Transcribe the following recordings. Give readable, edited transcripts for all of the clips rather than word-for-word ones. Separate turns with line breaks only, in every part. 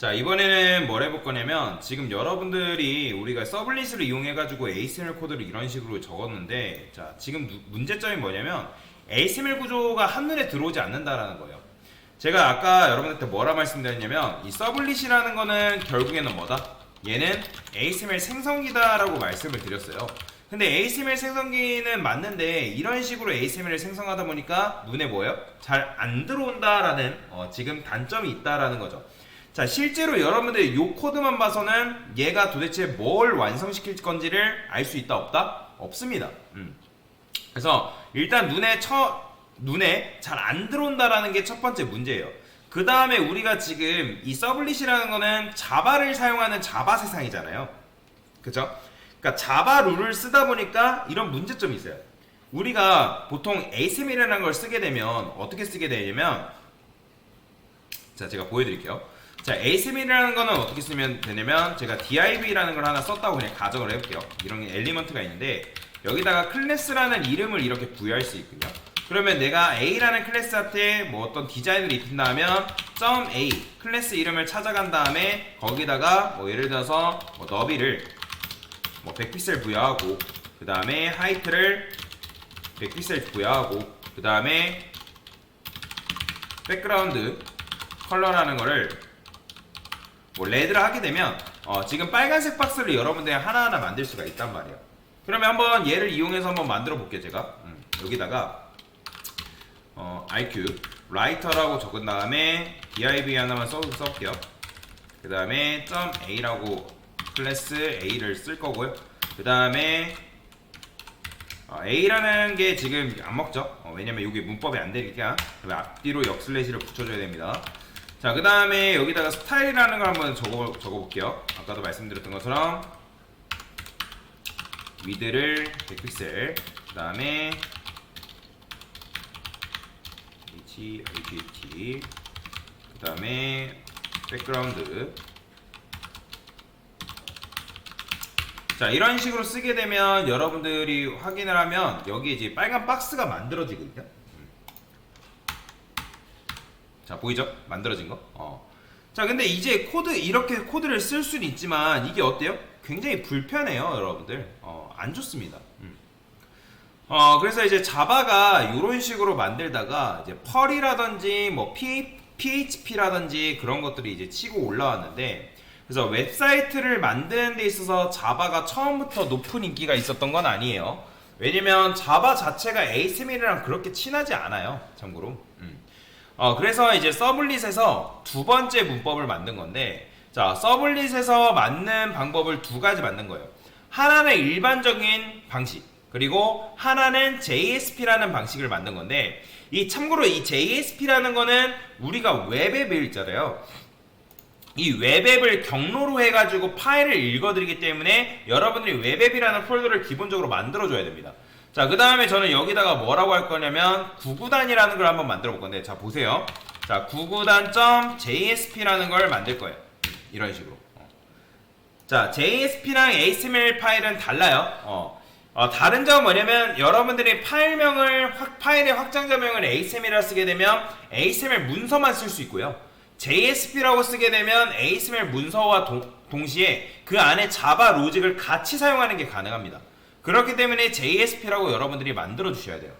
자, 이번에는 뭘 해볼 거냐면 지금 여러분들이 우리가 서블릿을 이용해 가지고 ASML 코드를 이런 식으로 적었는데, 자, 지금 문제점이 뭐냐면 ASML 구조가 한눈에 들어오지 않는다라는 거예요. 제가 아까 여러분들한테 뭐라 말씀드렸냐면 이 서블릿이라는 거는 결국에는 뭐다? 얘는 ASML 생성기다라고 말씀을 드렸어요. 근데 ASML 생성기는 맞는데 이런 식으로 ASML을 생성하다 보니까 눈에 뭐예요? 잘 안 들어온다라는 지금 단점이 있다라는 거죠. 자, 실제로 여러분들이 이 코드만 봐서는 얘가 도대체 뭘 완성시킬 건지를 알 수 있다 없다? 없습니다. 그래서 일단 눈에 잘 안 들어온다라는 게 첫 번째 문제예요. 그 다음에 우리가 지금 이 서블릿이라는 거는 자바를 사용하는 자바 세상이잖아요. 그죠? 그러니까 자바 룰을 쓰다 보니까 이런 문제점이 있어요. 우리가 보통 ASML이라는 걸 쓰게 되면 어떻게 쓰게 되냐면, 자, 제가 보여드릴게요. 자, ASML이라는 거는 어떻게 쓰면 되냐면, 제가 div라는 걸 하나 썼다고 그냥 가정을 해볼게요. 이런 엘리먼트가 있는데 여기다가 클래스라는 이름을 이렇게 부여할 수 있군요. 그러면 내가 A라는 클래스한테 뭐 어떤 디자인을 입힌다면 .a 클래스 이름을 찾아간 다음에 거기다가 뭐 예를 들어서 뭐 너비를 뭐 100픽셀 부여하고, 그 다음에 하이트를 100픽셀 부여하고, 그 다음에 백그라운드 컬러라는 거를 뭐 레드를 하게 되면 지금 빨간색 박스를 여러분들이 하나하나 만들 수가 있단 말이에요. 그러면 한번 얘를 이용해서 한번 만들어 볼게요. 제가 여기다가 IQ 라이터라고 적은 다음에 div 하나만 써볼게요. 그 다음에 .a라고 클래스 a를 쓸 거고요. 그 다음에 a라는 게 지금 안 먹죠. 왜냐면 이게 문법이 안 되니까 앞뒤로 역슬래시를 붙여줘야 됩니다. 자, 그 다음에 여기다가 스타일이라는 걸 한번 적어볼게요. 아까도 말씀드렸던 것처럼 위드를 100픽셀, 그 다음에 HHT, 그 다음에 백그라운드. 자, 이런 식으로 쓰게 되면 여러분들이 확인을 하면 여기에 이제 빨간 박스가 만들어지거든요. 자, 보이죠? 만들어진 거. 자, 근데 이제 이렇게 코드를 쓸 수는 있지만 이게 어때요? 굉장히 불편해요, 여러분들. 안 좋습니다. 그래서 이제 자바가 이런 식으로 만들다가 이제 펄이라든지 뭐 PHP라든지 그런 것들이 이제 치고 올라왔는데, 그래서 웹사이트를 만드는 데 있어서 자바가 처음부터 높은 인기가 있었던 건 아니에요. 왜냐면 자바 자체가 ASML이랑 그렇게 친하지 않아요, 참고로. 그래서 이제 서블릿에서 두 번째 문법을 만든 건데, 자, 서블릿에서 만든 방법을 두 가지 만든 거예요. 하나는 일반적인 방식, 그리고 하나는 JSP라는 방식을 만든 건데, 참고로 이 JSP라는 거는 우리가 웹앱을 있잖아요. 이 웹앱을 경로로 해가지고 파일을 읽어드리기 때문에 여러분들이 웹앱이라는 폴더를 기본적으로 만들어줘야 됩니다. 자, 그 다음에 저는 여기다가 뭐라고 할 거냐면 구구단이라는 걸 한번 만들어 볼 건데, 자, 보세요. 자, 구구단.jsp라는 걸 만들 거예요. 이런 식으로. 자, JSP랑 ASML 파일은 달라요. 다른 점은 뭐냐면 여러분들이 파일의 확장자명을 ASML이라 쓰게 되면 ASML 문서만 쓸 수 있고요. JSP라고 쓰게 되면 ASML 문서와 동시에 그 안에 자바 로직을 같이 사용하는 게 가능합니다. 그렇기 때문에 JSP라고 여러분들이 만들어 주셔야 돼요.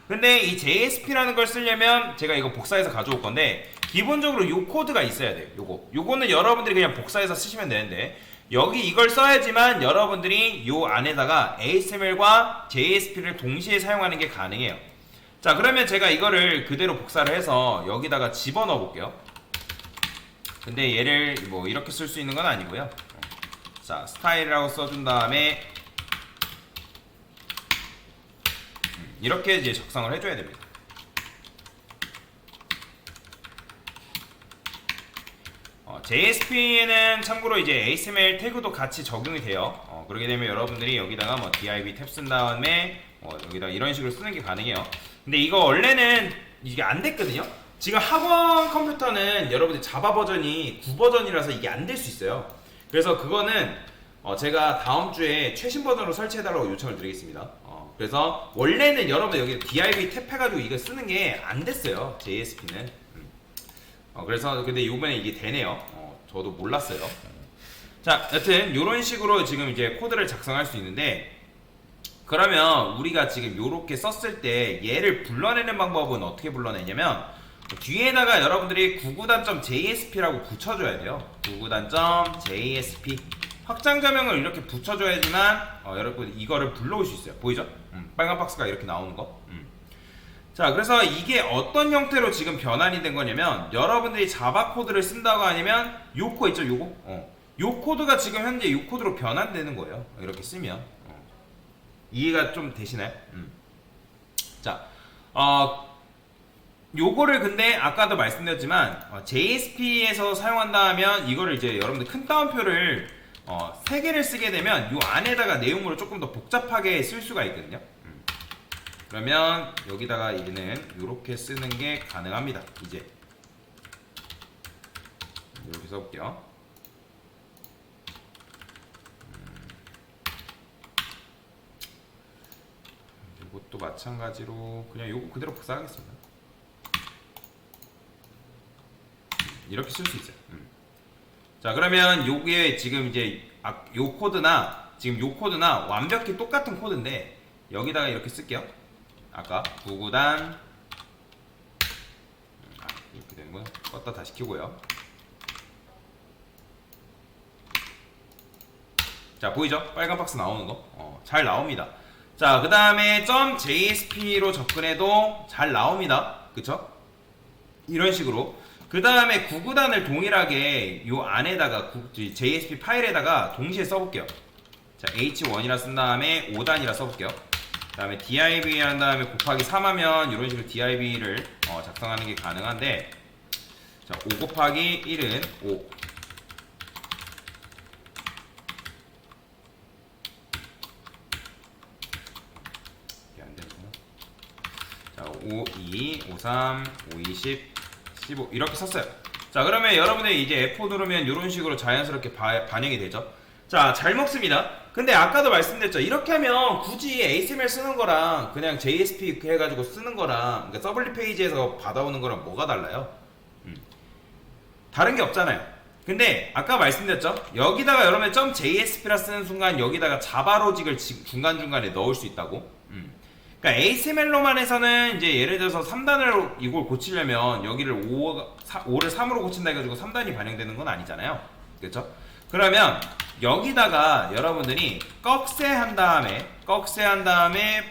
근데 이 JSP라는 걸 쓰려면 제가 이거 복사해서 가져올 건데, 기본적으로 요 코드가 있어야 돼요. 요거는 여러분들이 그냥 복사해서 쓰시면 되는데, 여기 이걸 써야지만 여러분들이 요 안에다가 ASML과 JSP를 동시에 사용하는 게 가능해요. 자, 그러면 제가 이거를 그대로 복사를 해서 여기다가 집어넣어 볼게요. 근데 얘를 뭐 이렇게 쓸 수 있는 건 아니고요. 자, 스타일이라고 써준 다음에 이렇게 이제 작성을 해줘야 됩니다. JSP에는 참고로 이제 ASML 태그도 같이 적용이 돼요. 그러게 되면 여러분들이 여기다가 뭐 div 탭 쓴 다음에 여기다 이런 식으로 쓰는 게 가능해요. 근데 이거 원래는 이게 안 됐거든요. 지금 학원 컴퓨터는 여러분들 자바 버전이 9버전이라서 이게 안 될 수 있어요. 그래서 그거는 제가 다음 주에 최신 버전으로 설치해달라고 요청을 드리겠습니다. 그래서 원래는 여러분 여기 div 탭 해가지고 이거 쓰는 게 안 됐어요, JSP는. 그래서 근데 요번에 이게 되네요. 저도 몰랐어요. 자, 여튼 이런 식으로 지금 이제 코드를 작성할 수 있는데, 그러면 우리가 지금 요렇게 썼을 때 얘를 불러내는 방법은 어떻게 불러내냐면, 뒤에다가 여러분들이 구구단.jsp라고 붙여줘야 돼요. 구구단.jsp 확장자명을 이렇게 붙여줘야지만 여러분 이거를 불러올 수 있어요. 보이죠? 빨간 박스가 이렇게 나오는 거. 자, 그래서 이게 어떤 형태로 지금 변환이 된 거냐면, 여러분들이 자바 코드를 쓴다고 아니면 요 코 있죠? 요거? 요 코드가 지금 현재 요 코드로 변환되는 거예요. 이렇게 쓰면. 이해가 좀 되시나요? 자, 요거를 근데 아까도 말씀드렸지만 JSP에서 사용한다 하면 이거를 이제 여러분들 큰 따옴표를 3개를 쓰게 되면 요 안에다가 내용물을 조금 더 복잡하게 쓸 수가 있거든요. 그러면 여기다가 이제는 이렇게 쓰는 게 가능합니다. 이제 이렇게 써볼게요. 이것도 마찬가지로 그냥 요거 그대로 복사하겠습니다. 이렇게 쓸 수 있어요. 자, 그러면 요게 지금 이제 요 코드나 지금 요 코드나 완벽히 똑같은 코드인데 여기다가 이렇게 쓸게요. 아까 구구단 이렇게 되는 거 껐다 다시 켜고요. 자, 보이죠? 빨간 박스 나오는 거. 잘 나옵니다. 자, 그 다음에 .jsp로 접근해도 잘 나옵니다. 그쵸? 이런 식으로. 그 다음에 구구단을 동일하게 요 안에다가 JSP 파일에다가 동시에 써볼게요. 자, H1이라 쓴 다음에 5단이라 써볼게요. 그 다음에 div 한 다음에 곱하기 3 하면 이런 식으로 div를 작성하는 게 가능한데, 자, 5 곱하기 1은 5. 이게 안 되는구나. 자, 5, 2, 5, 3, 5, 20, 15 이렇게 썼어요. 자, 그러면 여러분들이 이제 F4 누르면 이런 식으로 자연스럽게 반영이 되죠. 자, 잘 먹습니다. 근데 아까도 말씀드렸죠. 이렇게 하면 굳이 HTML 쓰는 거랑 그냥 JSP 해가지고 쓰는 거랑, 그러니까 서블리 페이지에서 받아오는 거랑 뭐가 달라요? 다른 게 없잖아요. 근데 아까 말씀드렸죠. 여기다가 여러분 .jsp라 쓰는 순간 여기다가 자바 로직을 중간중간에 넣을 수 있다고. 그러니까 HTML로만 해서는 이제 예를 들어서 3단으로 이걸 고치려면 여기를 5를 3으로 고친다 해가지고 3단이 반영되는 건 아니잖아요. 그렇죠? 그러면 여기다가 여러분들이 꺽쇠한 다음에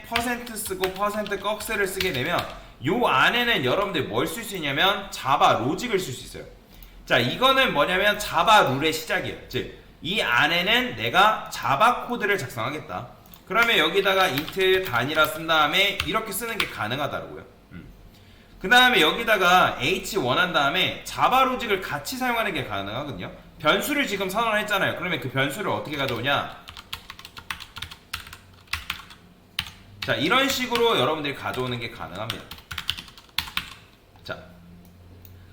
퍼센트 쓰고 퍼센트 꺽쇠를 쓰게 되면 요 안에는 여러분들이 뭘 쓸 수 있냐면 자바 로직을 쓸 수 있어요. 자, 이거는 뭐냐면 자바 룰의 시작이에요. 즉 이 안에는 내가 자바 코드를 작성하겠다. 그러면 여기다가 int 단위라 쓴 다음에 이렇게 쓰는 게 가능하다고요. 그 다음에 여기다가 h1 한 다음에 자바 로직을 같이 사용하는 게 가능하거든요. 변수를 지금 선언했잖아요. 그러면 그 변수를 어떻게 가져오냐? 자, 이런 식으로 여러분들이 가져오는 게 가능합니다. 자,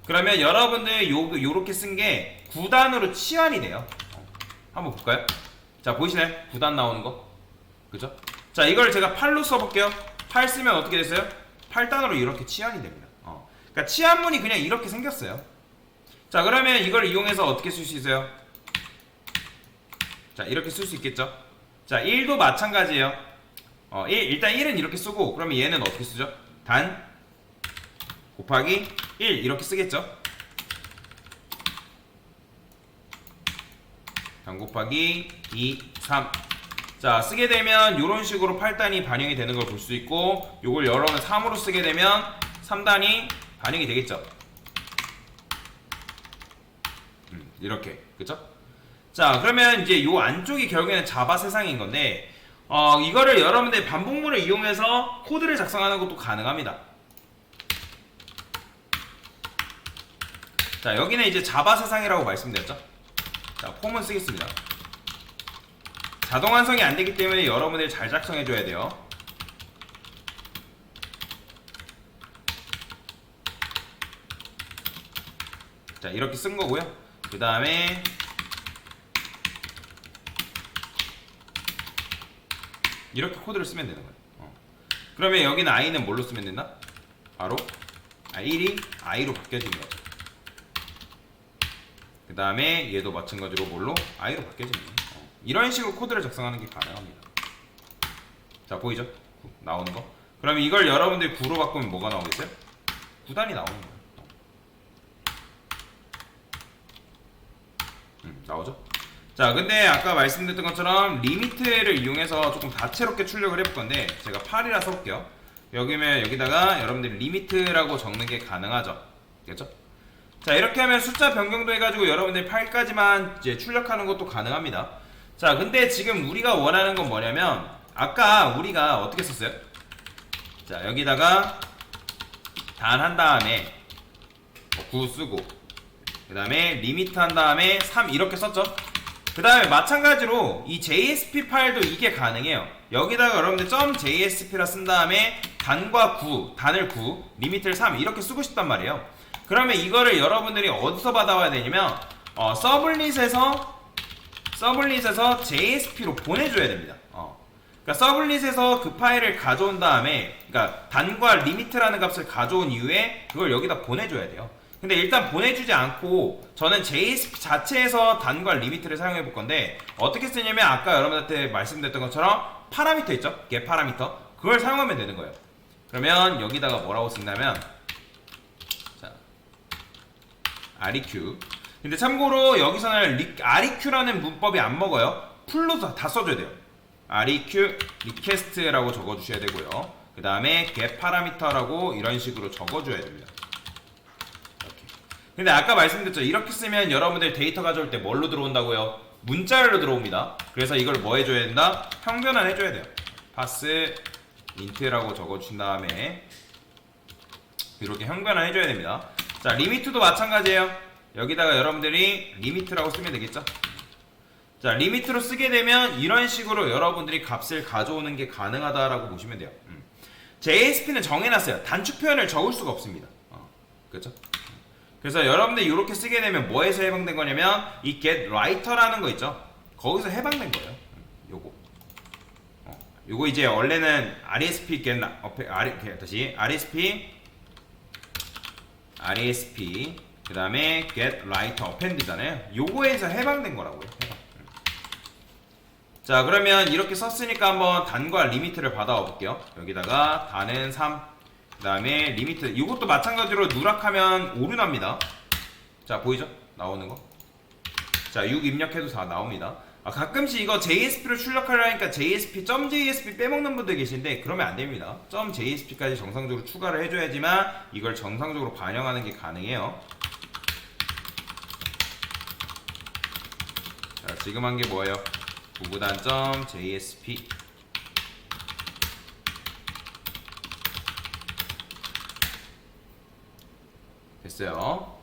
그러면 여러분들 요렇게 쓴 게 9단으로 치환이 돼요. 한번 볼까요? 자, 보이시나요? 9단 나오는 거. 그죠? 자, 이걸 제가 8로 써볼게요. 8 쓰면 어떻게 됐어요? 8단으로 이렇게 치환이 됩니다. 그러니까 치환문이 그냥 이렇게 생겼어요. 자, 그러면 이걸 이용해서 어떻게 쓸 수 있어요? 자, 이렇게 쓸 수 있겠죠? 자, 1도 마찬가지예요. 일단 1은 이렇게 쓰고, 그러면 얘는 어떻게 쓰죠? 단 곱하기 1 이렇게 쓰겠죠? 단 곱하기 2, 3. 자, 쓰게 되면 이런 식으로 8단이 반영이 되는 걸 볼 수 있고, 요걸 여러분 3으로 쓰게 되면 3단이 반영이 되겠죠. 이렇게, 그쵸? 자, 그러면 이제 요 안쪽이 결국에는 자바 세상인 건데, 이거를 여러분들 반복문을 이용해서 코드를 작성하는 것도 가능합니다. 자, 여기는 이제 자바 세상이라고 말씀드렸죠. 자, 폼은 쓰겠습니다. 자동 완성이 안 되기 때문에 여러분들이 잘 작성해 줘야 돼요. 자, 이렇게 쓴 거고요. 그 다음에 이렇게 코드를 쓰면 되는 거예요. 그러면 여기는 i는 뭘로 쓰면 된다? 바로 1이 i로 바뀌어지는 거죠. 그 다음에 얘도 마찬가지로 뭘로? i로 바뀌어지네. 이런 식으로 코드를 작성하는 게 가능합니다. 자, 보이죠? 나오는 거. 그러면 이걸 여러분들이 9로 바꾸면 뭐가 나오겠어요? 9단이 나오는 거예요. 나오죠? 자, 근데 아까 말씀드렸던 것처럼 리미트를 이용해서 조금 다채롭게 출력을 해볼 건데 제가 8이라 써볼게요. 여기면 여기다가 여러분들이 리미트라고 적는 게 가능하죠. 그렇죠? 자, 이렇게 하면 숫자 변경도 해가지고 여러분들이 8까지만 이제 출력하는 것도 가능합니다. 자, 근데 지금 우리가 원하는 건 뭐냐면 아까 우리가 어떻게 썼어요? 자, 여기다가 단 한 다음에 9 쓰고 그 다음에 리미트 한 다음에 3 이렇게 썼죠? 그 다음에 마찬가지로 이 JSP 파일도 이게 가능해요. 여기다가 여러분들 .jsp라 쓴 다음에 단과 9, 단을 9, 리미트를 3 이렇게 쓰고 싶단 말이에요. 그러면 이거를 여러분들이 어디서 받아와야 되냐면 서블릿에서 JSP로 보내줘야 됩니다. 그러니까 서블릿에서 그 파일을 가져온 다음에 그러니까 단과 리미트라는 값을 가져온 이후에 그걸 여기다 보내줘야 돼요. 근데 일단 보내주지 않고 저는 JSP 자체에서 단과 리미트를 사용해 볼 건데 어떻게 쓰냐면 아까 여러분한테 말씀드렸던 것처럼 파라미터 있죠? get 파라미터 그걸 사용하면 되는 거예요. 그러면 여기다가 뭐라고 쓴다면 자, req 근데 참고로 여기서는 req라는 문법이 안 먹어요. 풀로 다 써줘야 돼요. req request라고 적어주셔야 되고요. 그 다음에 get 파라미터라고 이런 식으로 적어줘야 됩니다. 이렇게. 근데 아까 말씀드렸죠. 이렇게 쓰면 여러분들 데이터 가져올 때 뭘로 들어온다고요? 문자열로 들어옵니다. 그래서 이걸 뭐 해줘야 된다? 형변환 해줘야 돼요. pass int라고 적어주신 다음에 이렇게 형변환 해줘야 됩니다. 자, 리미트도 마찬가지예요. 여기다가 여러분들이 리미트라고 쓰면 되겠죠? 자, 리미트로 쓰게 되면 이런 식으로 여러분들이 값을 가져오는 게 가능하다라고 보시면 돼요. JSP는 정해놨어요. 단축 표현을 적을 수가 없습니다. 그렇죠? 그래서 여러분들이 이렇게 쓰게 되면 뭐에서 해방된 거냐면 이 get writer라는 거 있죠? 거기서 해방된 거예요. 요거 이제 원래는 RESP get 다시 RESP 그 다음에 get writer append잖아요. 요거에서 해방된 거라고요. 해방. 자, 그러면 이렇게 썼으니까 한번 단과 리미트를 받아와 볼게요. 여기다가 단은 3, 그 다음에 리미트 이것도 마찬가지로 누락하면 오류납니다. 자, 보이죠? 나오는 거. 자, 6 입력해도 다 나옵니다. 가끔씩 이거 JSP를 출력하려니까 JSP 빼먹는 분들 계신데 그러면 안 됩니다. .jsp까지 정상적으로 추가를 해줘야지만 이걸 정상적으로 반영하는 게 가능해요. 자, 지금 한 게 뭐예요? 구구단 .jsp 됐어요.